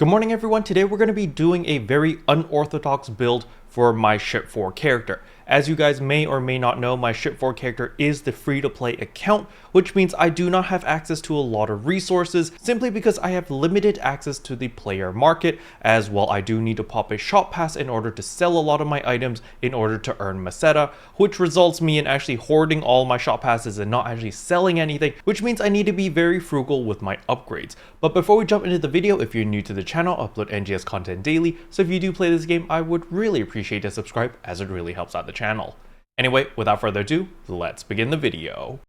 Good morning everyone, today we're going to be doing a very unorthodox build for my Ship 4 character. As you guys may or may not know, my Ship 4 character is the free-to-play account, which means I do not have access to a lot of resources simply because I have limited access to the player market, as well I do need to pop a shop pass in order to sell a lot of my items in order to earn Meseta, which results me in actually hoarding all my shop passes and not actually selling anything, which means I need to be very frugal with my upgrades. But before we jump into the video, if you're new to the channel, I upload NGS content daily, so if you do play this game, I would really appreciate a subscribe as it really helps out the channel. Anyway, without further ado, let's begin the video.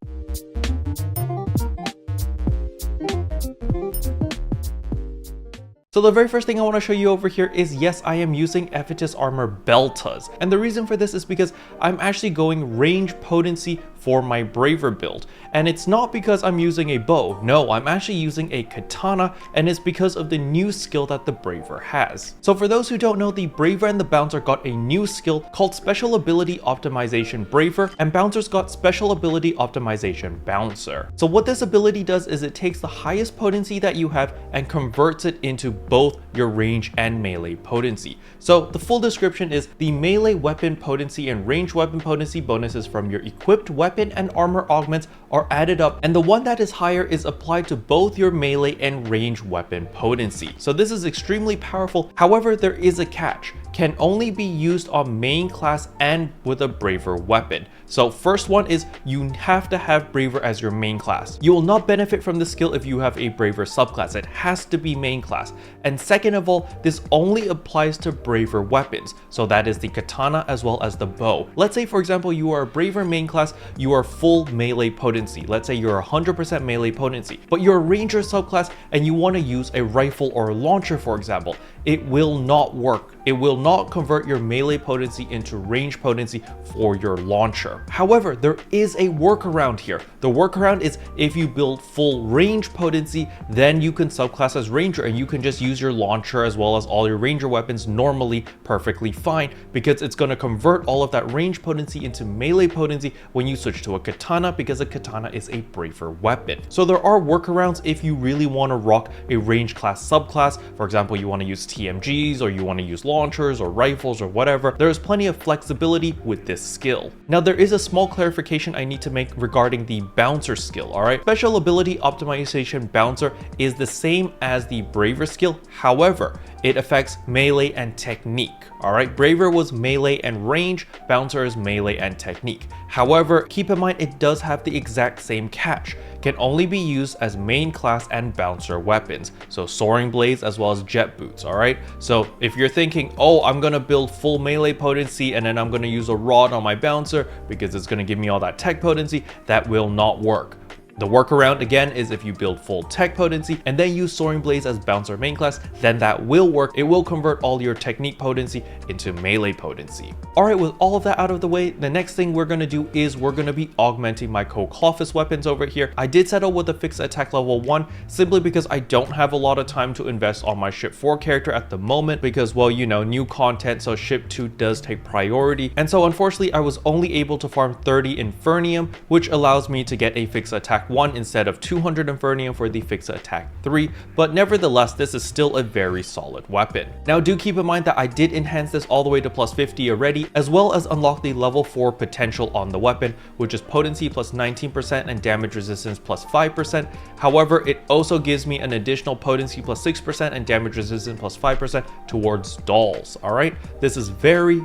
So the very first thing I want to show you over here is, yes, I am using Ephitus Armor Beltas. And the reason for this is because I'm actually going range potency for my Braver build. And it's not because I'm using a bow. No, I'm actually using a Katana, and it's because of the new skill that the Braver has. So for those who don't know, the Braver and the Bouncer got a new skill called Special Ability Optimization Braver, and Bouncer's got Special Ability Optimization Bouncer. So what this ability does is it takes the highest potency that you have and converts it into both your range and melee potency. So the full description is the melee weapon potency and range weapon potency bonuses from your equipped weapon and armor augments are added up, and the one that is higher is applied to both your melee and range weapon potency. So this is extremely powerful. However, there is a catch. Can only be used on main class and with a Braver weapon. So first one is you have to have Braver as your main class. You will not benefit from the skill if you have a Braver subclass. It has to be main class. And second of all, this only applies to Braver weapons. So that is the Katana as well as the bow. Let's say for example you are a Braver main class, you are full melee potency. Let's say you're 100% melee potency, but you're a Ranger subclass and you want to use a rifle or a launcher for example. It will not work. It will not convert your melee potency into range potency for your launcher. However, there is a workaround here. The workaround is if you build full range potency, then you can subclass as Ranger and you can just use your launcher as well as all your Ranger weapons normally perfectly fine, because it's going to convert all of that range potency into melee potency when you switch to a Katana, because a Katana is a Braver weapon. So there are workarounds if you really want to rock a range class subclass. For example, you want to use TMGs or you want to use launchers or rifles or whatever. There is plenty of flexibility with this skill. Now there is a small clarification I need to make regarding the Bouncer skill, alright? Special Ability Optimization Bouncer is the same as the Braver skill, however, it affects melee and technique, alright? Braver was melee and range, Bouncer is melee and technique. However, keep in mind it does have the exact same catch. Can only be used as main class and Bouncer weapons, so soaring blades as well as jet boots, alright? So if you're thinking, oh, I'm gonna build full melee potency and then I'm gonna use a rod on my Bouncer because it's gonna give me all that tech potency, that will not work. The workaround again is if you build full tech potency and then use soaring blades as Bouncer main class, then that will work. It will convert all your technique potency into melee potency. Alright, with all of that out of the way, the next thing we're going to do is we're going to be augmenting my Kouklophis weapons over here. I did settle with a fixed attack level 1 simply because I don't have a lot of time to invest on my Ship 4 character at the moment because, well, you know, new content, so Ship 2 does take priority. And so unfortunately, I was only able to farm 30 Infernium, which allows me to get a fixed attack 1 instead of 200 Infernium for the fixed attack 3, but nevertheless this is still a very solid weapon. Now do keep in mind that I did enhance this all the way to plus 50 already, as well as unlock the level 4 potential on the weapon, which is potency plus 19% and damage resistance plus 5%. However, it also gives me an additional potency plus 6% and damage resistance plus 5% towards dolls. Alright, this is very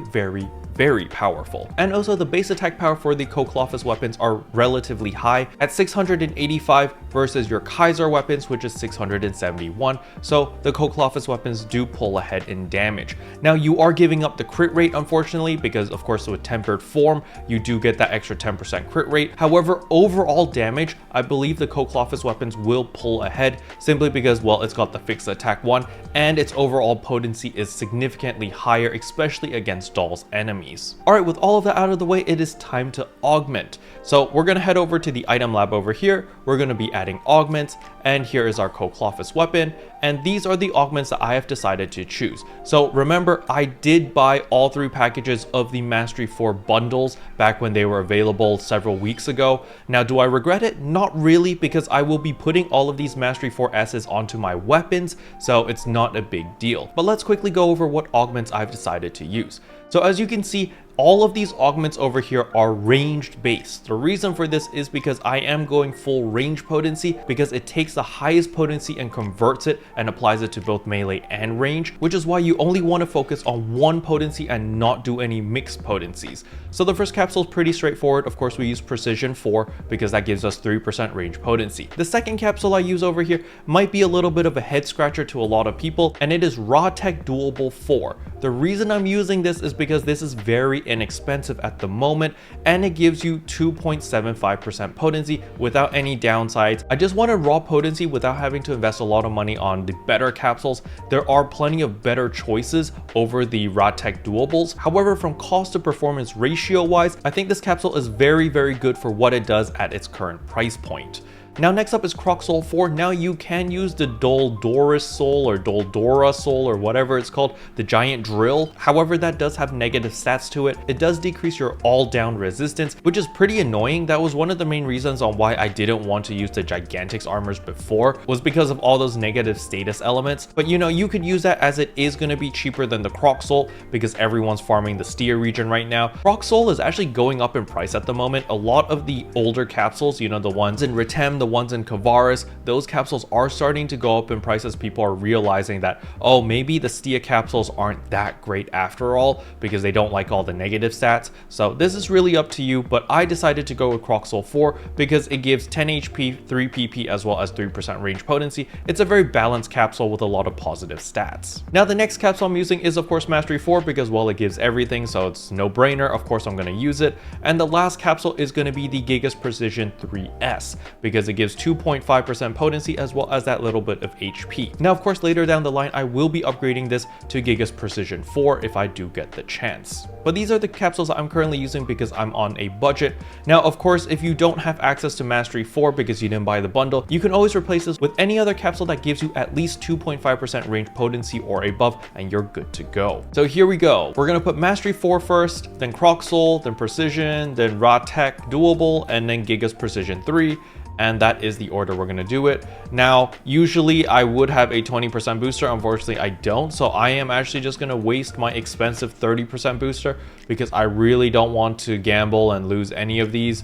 powerful. And also the base attack power for the Kouklophis weapons are relatively high at 685 versus your Kaiser weapons, which is 671. So the Kouklophis weapons do pull ahead in damage. Now you are giving up the crit rate unfortunately, because of course with tempered form you do get that extra 10% crit rate. However, overall damage, I believe the Kouklophis weapons will pull ahead simply because, well, it's got the fixed attack 1 and its overall potency is significantly higher, especially against dolls enemies. Alright, with all of that out of the way, it is time to augment. So we're gonna head over to the item lab over here, we're going to be adding augments, and here is our Kouklophis Weapon, and these are the augments that I have decided to choose. So remember, I did buy all 3 packages of the Mastery 4 bundles back when they were available several weeks ago. Now, do I regret it? Not really, because I will be putting all of these Mastery 4 S's onto my weapons, so it's not a big deal. But let's quickly go over what augments I've decided to use. So as you can see, all of these augments over here are ranged based. The reason for this is because I am going full range potency, because it takes the highest potency and converts it and applies it to both melee and range, which is why you only want to focus on one potency and not do any mixed potencies. So the first capsule is pretty straightforward. Of course, we use precision 4 because that gives us 3% range potency. The second capsule I use over here might be a little bit of a head scratcher to a lot of people, and it is Raw Tech Doable 4. The reason I'm using this is because this is very inexpensive at the moment, and it gives you 2.75% potency without any downsides. I just wanted raw potency without having to invest a lot of money on the better capsules. There are plenty of better choices over the Raw Tech Doables. However, from cost to performance ratio wise, I think this capsule is very good for what it does at its current price point. Now next up is Croc Soul 4. Now you can use the Doldoris Soul or Doldora Soul or whatever it's called, the giant drill. However, that does have negative stats to it. It does decrease your all down resistance, which is pretty annoying. That was one of the main reasons on why I didn't want to use the Gigantics armors before, was because of all those negative status elements. But you know, you could use that as it is going to be cheaper than the Croc Soul because everyone's farming the Steer region right now. Croc Soul is actually going up in price at the moment. A lot of the older capsules, you know, the ones in Ritem, the ones in Kavaris, those capsules are starting to go up in price as people are realizing that, oh, maybe the Stia capsules aren't that great after all because they don't like all the negative stats. So this is really up to you, but I decided to go with Croc Soul 4 because it gives 10 HP, 3 PP, as well as 3% range potency. It's a very balanced capsule with a lot of positive stats. Now the next capsule I'm using is of course Mastery 4 because, well, it gives everything, so it's no brainer. Of course I'm going to use it. And the last capsule is going to be the Gigas Precision 3S because it gives 2.5% potency as well as that little bit of HP. Now, of course, later down the line, I will be upgrading this to Gigas Precision 4 if I do get the chance. But these are the capsules I'm currently using because I'm on a budget. Now, of course, if you don't have access to Mastery 4 because you didn't buy the bundle, you can always replace this with any other capsule that gives you at least 2.5% range potency or above, and you're good to go. So here we go. We're going to put Mastery 4 first, then Croc Soul, then Precision, then Raw Tech Doable, and then Gigas Precision 3. And that is the order we're going to do it. Now, usually I would have a 20% booster. Unfortunately, I don't. So I am actually just going to waste my expensive 30% booster because I really don't want to gamble and lose any of these.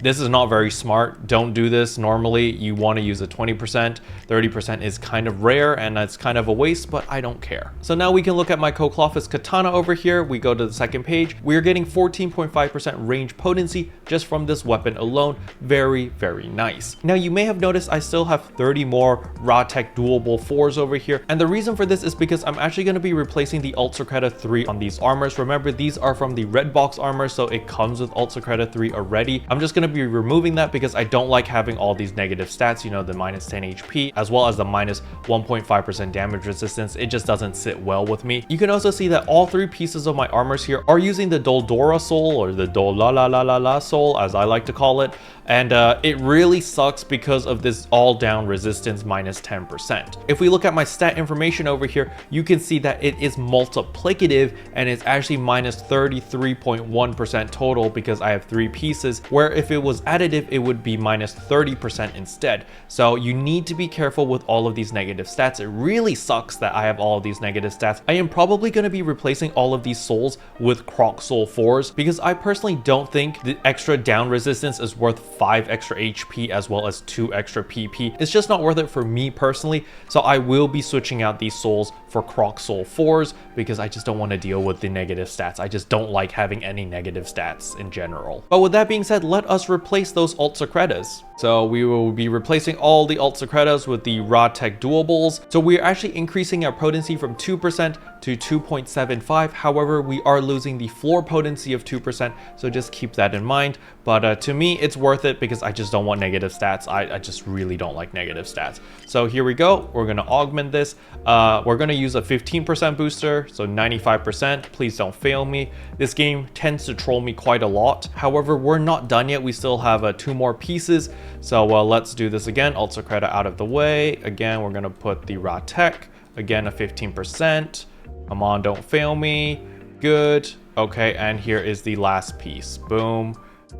This is not very smart. Don't do this. Normally you want to use a 20%. 30% is kind of rare and it's kind of a waste, but I don't care. So now we can look at my Kouklophis Katana over here. We go to the second page. We are getting 14.5% range potency just from this weapon alone. Very nice. Now you may have noticed I still have 30 more Raw Tech Doable 4s over here. And the reason for this is because I'm actually going to be replacing the Ult Secreta 3 on these armors. Remember, these are from the red box armor, so it comes with Ult Secreta 3 already. I'm just going to be removing that because I don't like having all these negative stats, you know, the minus 10 HP as well as the minus 1.5% damage resistance. It just doesn't sit well with me. You can also see that all 3 pieces of my armors here are using the Doldora Soul, or the Dola Soul as I like to call it. And it really sucks because of this all down resistance minus 10%. If we look at my stat information over here, you can see that it is multiplicative and it's actually minus 33.1% total because I have 3 pieces, where if it was additive, it would be minus 30% instead. So you need to be careful with all of these negative stats. It really sucks that I have all of these negative stats. I am probably going to be replacing all of these souls with Croc Soul 4s because I personally don't think the extra down resistance is worth 5 extra HP as well as 2 extra PP. It's just not worth it for me personally. So I will be switching out these souls for Croc Soul 4s because I just don't want to deal with the negative stats. I just don't like having any negative stats in general. But with that being said, let us replace those Ult Secretas. So we will be replacing all the Ult Secretas with the Raw Tech Doables. So we are actually increasing our potency from 2% to 2.75. However, we are losing the floor potency of 2%. So just keep that in mind. But to me, it's worth worth it because I just don't want negative stats. I just really don't like negative stats. So here we go. We're going to augment this. We're going to use a 15% booster, so 95%. Please don't fail me. This game tends to troll me quite a lot. However, we're not done yet. We still have 2 more pieces. So let's do this again. Also credit out of the way. Again, we're going to put the raw tech. Again, a 15%. Come on, don't fail me. Good. Okay, and here is the last piece. Boom.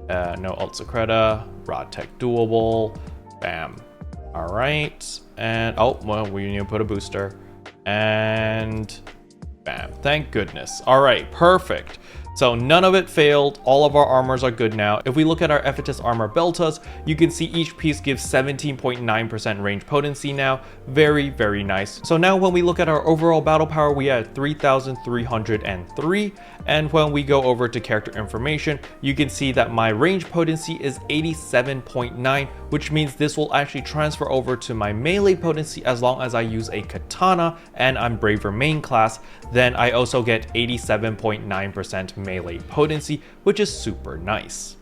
No Ultra Creta. Raw tech doable. Bam. All right. And oh, well, we need to put a booster. And bam. Thank goodness. All right, perfect. So none of it failed. All of our armors are good now. If we look at our Ephetus armor beltas, you can see each piece gives 17.9% range potency now. Very, very nice. So now when we look at our overall battle power, we had 3,303. And when we go over to character information, you can see that my range potency is 87.9, which means this will actually transfer over to my melee potency as long as I use a katana and I'm braver main class. Then I also get 87.9% melee potency, which is super nice.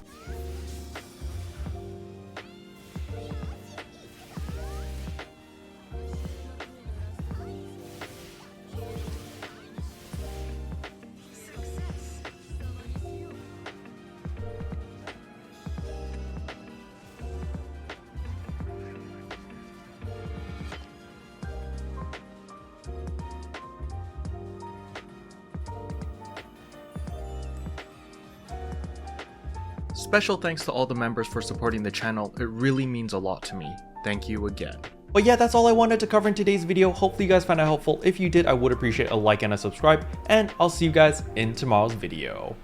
Special thanks to all the members for supporting the channel. It really means a lot to me. Thank you again. But yeah, that's all I wanted to cover in today's video. Hopefully you guys found it helpful. If you did, I would appreciate a like and a subscribe, and I'll see you guys in tomorrow's video.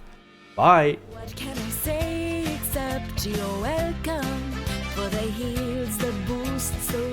Bye! What can I say except you're welcome for the heals, the boosts, the